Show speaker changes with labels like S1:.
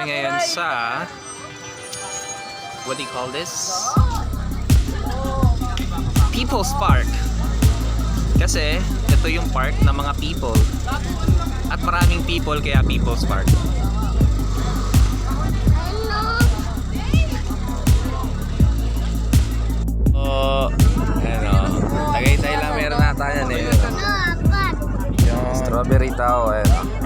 S1: ngayon sa what do you call this? People's Park. Kasi ito yung park ng mga people. At maraming people kaya People's Park. Ayan o. Tagaytay lang meron nata yan eh. Yung strawberry tao, ayan o.